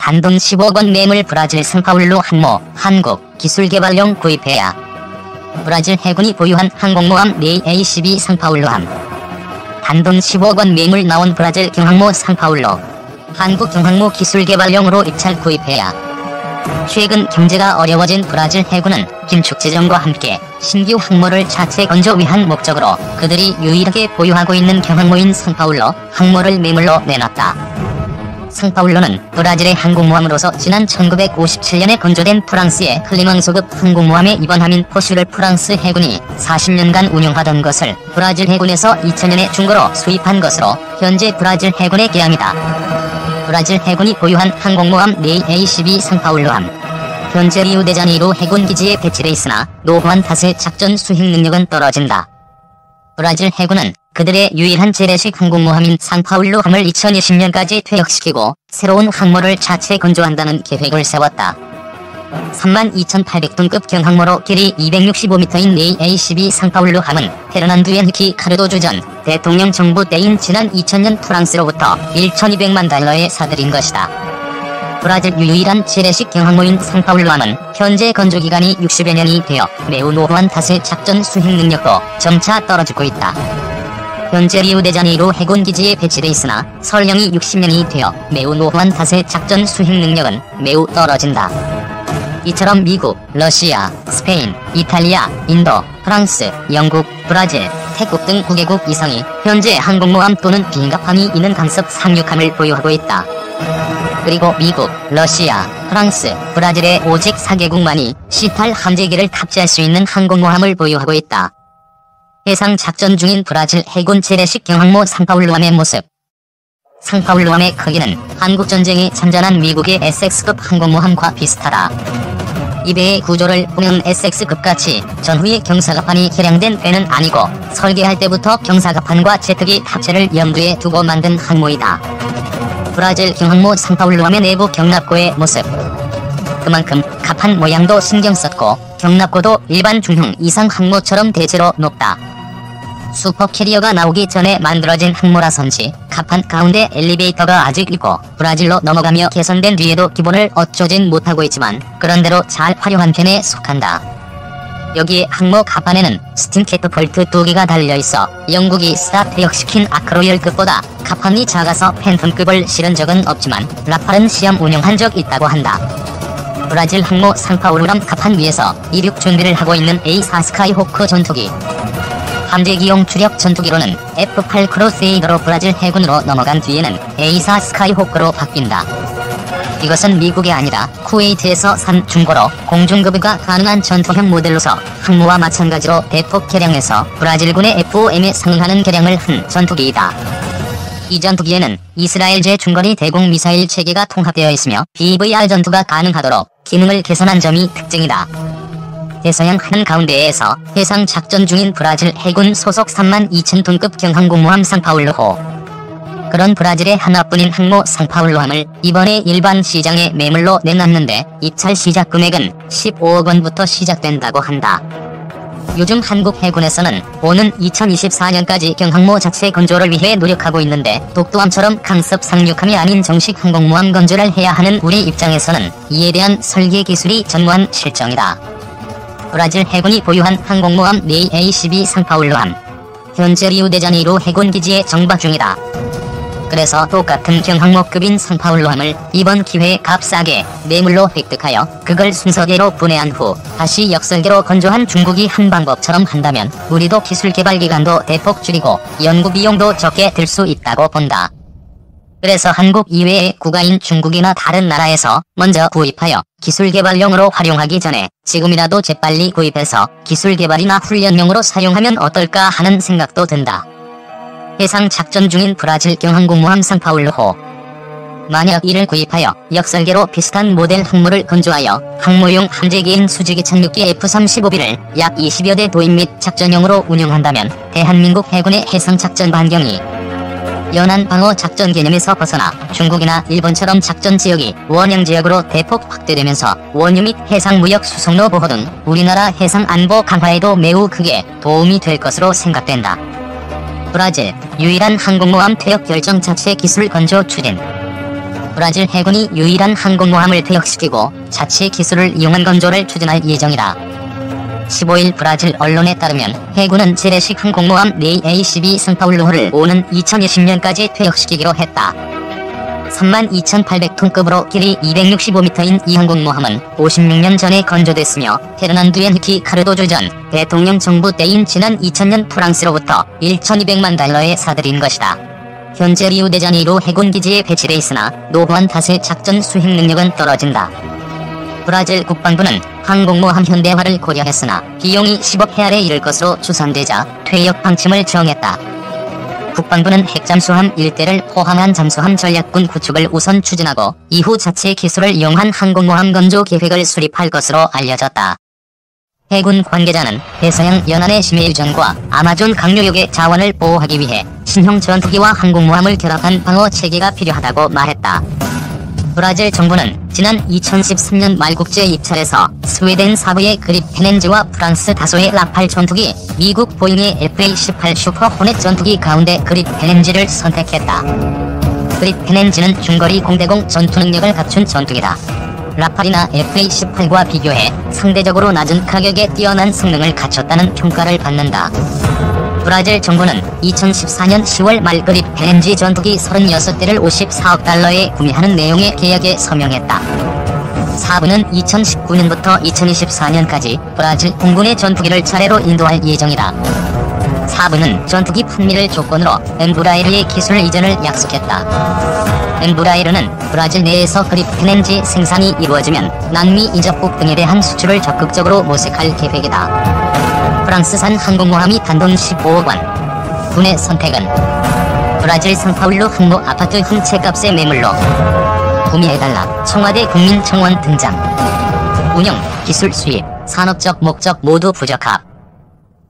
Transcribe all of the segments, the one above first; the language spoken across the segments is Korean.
단돈 15억 원 매물 브라질 상파울루 항모 한국 기술개발용 구입해야. 브라질 해군이 보유한 항공모함 A12 상파울루함. 단돈 15억 원 매물 나온 브라질 경항모 상파울루. 한국 경항모 기술개발용으로 입찰 구입해야. 최근 경제가 어려워진 브라질 해군은 긴축 재정과 함께 신규 항모를 자체 건조 위한 목적으로 그들이 유일하게 보유하고 있는 경항모인 상파울루 항모를 매물로 내놨다. 상파울루는 브라질의 항공모함으로서 지난 1957년에 건조된 프랑스의 클리망소급 항공모함의 입원함인 포슈를 프랑스 해군이 40년간 운용하던 것을 브라질 해군에서 2000년에 중고로 수입한 것으로 현재 브라질 해군의 계약이다. 브라질 해군이 보유한 항공모함 A12 상파울루함. 현재 리우데자네이루 해군기지에 배치돼 있으나 노후한 탓에 작전 수행 능력은 떨어진다. 브라질 해군은 그들의 유일한 재래식 항공모함인 상파울루함을 2020년까지 퇴역시키고 새로운 항모를 자체 건조한다는 계획을 세웠다. 32,800톤급 경항모로 길이 265m인 A12 상파울루함은 페르난두 엔리키 카르도주 전 대통령 정부 때인 지난 2000년 프랑스로부터 1,200만 달러에 사들인 것이다. 브라질 유일한 재래식 경항모인 상파울루함은 현재 건조기간이 60여 년이 되어 매우 노후한 탓에 작전 수행 능력도 점차 떨어지고 있다. 현재 리우데자네이루 해군기지에 배치돼 있으나 설령이 60년이 되어 매우 노후한 탓에 작전 수행 능력은 매우 떨어진다. 이처럼 미국, 러시아, 스페인, 이탈리아, 인도, 프랑스, 영국, 브라질, 태국 등 9개국 이상이 현재 항공모함 또는 비행갑함이 있는 강습 상륙함을 보유하고 있다. 그리고 미국, 러시아, 프랑스, 브라질의 오직 4개국만이 시탈 함재기를 탑재할 수 있는 항공모함을 보유하고 있다. 해상 작전 중인 브라질 해군 재래식 경항모 상파울루함의 모습. 상파울루함의 크기는 한국전쟁에 참전한 미국의 SX급 항공모함과 비슷하다. 이 배의 구조를 보면 SX급같이 전후에 경사갑판이 개량된 배는 아니고 설계할 때부터 경사갑판과 제트기 탑재를 염두에 두고 만든 항모이다. 브라질 경항모 상파울루함의 내부 경납고의 모습. 그만큼 갑판 모양도 신경 썼고 경납고도 일반 중형 이상 항모처럼 대체로 높다. 슈퍼캐리어가 나오기 전에 만들어진 항모라서인지 갑판 가운데 엘리베이터가 아직 있고 브라질로 넘어가며 개선된 뒤에도 기본을 어쩌진 못하고 있지만 그런대로 잘 활용한 편에 속한다. 여기에 항모 갑판에는 스팀 캐터폴트 2개가 달려있어 영국이 스타 퇴역시킨 아크로열급보다 갑판이 작아서 팬텀급을 실은 적은 없지만 라팔은 시험 운영한 적 있다고 한다. 브라질 항모 상파울루함 갑판 위에서 이륙 준비를 하고 있는 A4 스카이호크 전투기. 함재기용 주력 전투기로는 F8 크로세이더로 브라질 해군으로 넘어간 뒤에는 A4 스카이호크로 바뀐다. 이것은 미국이 아니라 쿠웨이트에서 산 중고로 공중급유가 가능한 전투형 모델로서 항모와 마찬가지로 대폭 개량해서 브라질군의 FOM에 상응하는 개량을 한 전투기이다. 이 전투기에는 이스라엘제 중거리 대공 미사일 체계가 통합되어 있으며 BVR 전투가 가능하도록 기능을 개선한 점이 특징이다. 대서양 한가운데에서 해상 작전 중인 브라질 해군 소속 32,000톤급 경항공모함 상파울루호. 그런 브라질의 하나뿐인 항모 상파울루함을 이번에 일반 시장에 매물로 내놨는데 입찰 시작 금액은 15억 원부터 시작된다고 한다. 요즘 한국 해군에서는 오는 2024년까지 경항모 자체 건조를 위해 노력하고 있는데 독도함처럼 강습 상륙함이 아닌 정식 항공모함 건조를 해야 하는 우리 입장에서는 이에 대한 설계 기술이 전무한 실정이다. 브라질 해군이 보유한 항공모함 A12 상파울루함. 현재 리우데자네이루 해군기지에 정박 중이다. 그래서 똑같은 경항모급인 상파울루함을 이번 기회에 값싸게 매물로 획득하여 그걸 순서대로 분해한 후 다시 역설계로 건조한 중국이 한 방법처럼 한다면 우리도 기술 개발 기간도 대폭 줄이고 연구 비용도 적게 들 수 있다고 본다. 그래서 한국 이외의 국가인 중국이나 다른 나라에서 먼저 구입하여 기술개발용으로 활용하기 전에 지금이라도 재빨리 구입해서 기술개발이나 훈련용으로 사용하면 어떨까 하는 생각도 든다. 해상 작전 중인 브라질 경항공모함 상파울루호. 만약 이를 구입하여 역설계로 비슷한 모델 항모를 건조하여 항모용 함재기인 수직이 착륙기 F-35B를 약 20여 대 도입 및 작전용으로 운용한다면 대한민국 해군의 해상 작전 반경이 연안 방어 작전 개념에서 벗어나 중국이나 일본처럼 작전 지역이 원형 지역으로 대폭 확대되면서 원유 및 해상 무역 수송로 보호 등 우리나라 해상 안보 강화에도 매우 크게 도움이 될 것으로 생각된다. 브라질 유일한 항공모함 퇴역 결정 자체 기술 건조 추진. 브라질 해군이 유일한 항공모함을 퇴역시키고 자체 기술을 이용한 건조를 추진할 예정이다. 15일 브라질 언론에 따르면 해군은 재래식 항공모함 네이 A-12 상파울루호를 오는 2020년까지 퇴역시키기로 했다. 32,800톤급으로 길이 265m인 이 항공모함은 56년 전에 건조됐으며 페르난두 헨리키 카르도주 전 대통령 정부 때인 지난 2000년 프랑스로부터 1,200만 달러에 사들인 것이다. 현재 리우데자네이루 해군기지에 배치돼 있으나 노후한 탓에 작전 수행 능력은 떨어진다. 브라질 국방부는 항공모함 현대화를 고려했으나 비용이 10억 헤알에 이를 것으로 추산되자 퇴역 방침을 정했다. 국방부는 핵잠수함 1대를 포함한 잠수함 전략군 구축을 우선 추진하고 이후 자체 기술을 이용한 항공모함 건조 계획을 수립할 것으로 알려졌다. 해군 관계자는 대서양 연안의 심해 유전과 아마존 강류역의 자원을 보호하기 위해 신형 전투기와 항공모함을 결합한 방어 체계가 필요하다고 말했다. 브라질 정부는 지난 2013년 말 국제 입찰에서 스웨덴 사부의 그리펜 엔지와 프랑스 다소의 라팔 전투기, 미국 보잉의 FA-18 슈퍼 호넷 전투기 가운데 그리펜 엔지를 선택했다. 그리펜 엔지는 중거리 공대공 전투 능력을 갖춘 전투기다. 라팔이나 FA-18과 비교해 상대적으로 낮은 가격에 뛰어난 성능을 갖췄다는 평가를 받는다. 브라질 정부는 2014년 10월 말 그리펜 엔지 전투기 36대를 54억 달러에 구매하는 내용의 계약에 서명했다. 사부는 2019년부터 2024년까지 브라질 공군의 전투기를 차례로 인도할 예정이다. 사부는 전투기 판매를 조건으로 엠브라에르의 기술 이전을 약속했다. 엠브라에르는 브라질 내에서 그리펜 엔지 생산이 이루어지면 남미 이적국 등에 대한 수출을 적극적으로 모색할 계획이다. 프랑스산 항공모함이 단돈 15억 원. 군의 선택은 브라질 상파울루 항모 아파트 한 채값의 매물로 구매해달라. 청와대 국민청원 등장. 운영, 기술 수입, 산업적 목적 모두 부적합.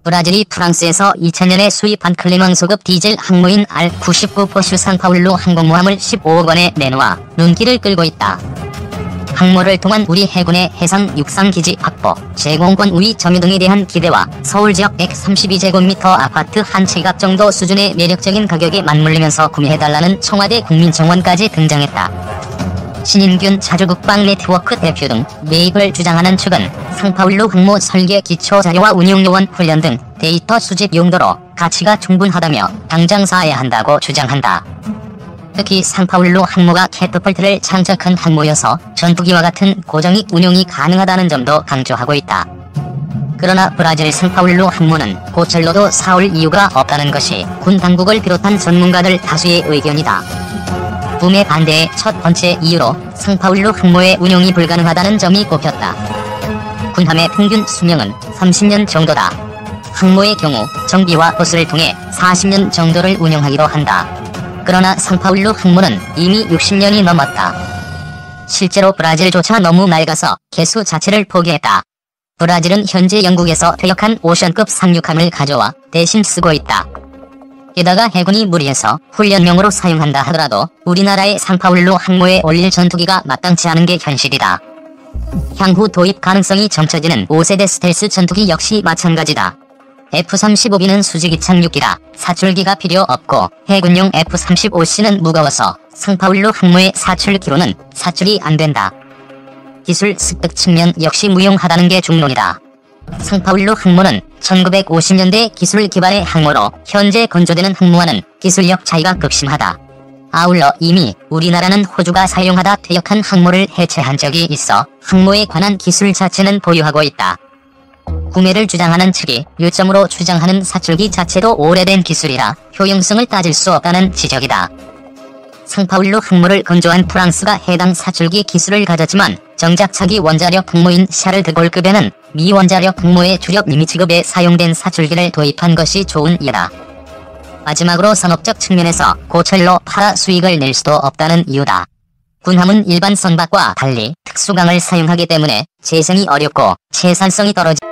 브라질이 프랑스에서 2000년에 수입한 클레망 소급 디젤 항모인 R99 포슈 상파울루 항공모함을 15억 원에 내놓아 눈길을 끌고 있다. 항모를 통한 우리 해군의 해상 육상기지 확보, 제공권 우위 점유 등에 대한 기대와 서울지역 132제곱미터 아파트 한 채값 정도 수준의 매력적인 가격에 맞물리면서 구매해달라는 청와대 국민청원까지 등장했다. 신인균 자주국방 네트워크 대표 등 매입을 주장하는 측은 상파울루 항모 설계 기초자료와 운용요원 훈련 등 데이터 수집 용도로 가치가 충분하다며 당장 사야 한다고 주장한다. 특히 상파울루 항모가 캐터펄트를 장착한 항모여서 전투기와 같은 고정익 운용이 가능하다는 점도 강조하고 있다. 그러나 브라질 상파울루 항모는 고철로도 사올 이유가 없다는 것이 군 당국을 비롯한 전문가들 다수의 의견이다. 붐에 반대의 첫 번째 이유로 상파울루 항모의 운용이 불가능하다는 점이 꼽혔다. 군함의 평균 수명은 30년 정도다. 항모의 경우 정비와 보수를 통해 40년 정도를 운영하기로 한다. 그러나 상파울루 항모는 이미 60년이 넘었다. 실제로 브라질조차 너무 낡아서 개수 자체를 포기했다. 브라질은 현재 영국에서 퇴역한 오션급 상륙함을 가져와 대신 쓰고 있다. 게다가 해군이 무리해서 훈련용으로 사용한다 하더라도 우리나라의 상파울루 항모에 올릴 전투기가 마땅치 않은 게 현실이다. 향후 도입 가능성이 점쳐지는 5세대 스텔스 전투기 역시 마찬가지다. F-35B는 수직 이착륙기라 사출기가 필요 없고 해군용 F-35C는 무거워서 상파울루 항모의 사출기로는 사출이 안된다. 기술 습득 측면 역시 무용하다는 게 중론이다. 상파울루 항모는 1950년대 기술 기반의 항모로 현재 건조되는 항모와는 기술력 차이가 극심하다. 아울러 이미 우리나라는 호주가 사용하다 퇴역한 항모를 해체한 적이 있어 항모에 관한 기술 자체는 보유하고 있다. 구매를 주장하는 측이 요점으로 주장하는 사출기 자체도 오래된 기술이라 효용성을 따질 수 없다는 지적이다. 상파울루 항모를 건조한 프랑스가 해당 사출기 기술을 가졌지만 정작 차기 원자력 항모인 샤를 드골급에는 미 원자력 항모의 주력 니미츠급에 사용된 사출기를 도입한 것이 좋은 예다. 마지막으로 산업적 측면에서 고철로 팔아 수익을 낼 수도 없다는 이유다. 군함은 일반 선박과 달리 특수강을 사용하기 때문에 재생이 어렵고 채산성이 떨어지